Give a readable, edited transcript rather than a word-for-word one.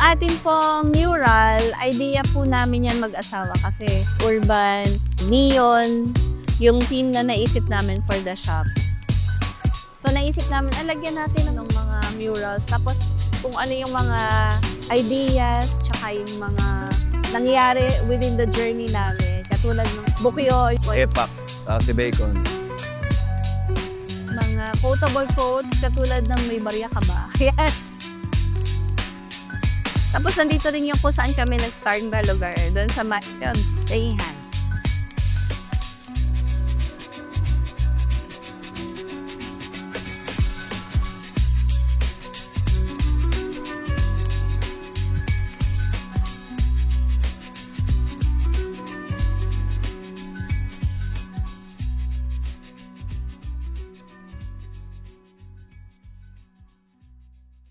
ating pong mural, idea po namin yan mag-asawa kasi urban, neon, yung theme na naisip namin for the shop. So naisip namin, alagyan natin ng mga murals. Tapos kung ano yung mga ideas, tsaka yung mga nangyari within the journey namin. Katulad ng bukyo, Epak, si Bacon. mga quotable quotes, katulad ng may barya ka ba? Yan. Tapos nandito rin yung kung saan kami nag-start na lugar, doon sa Mayon's Stayhan.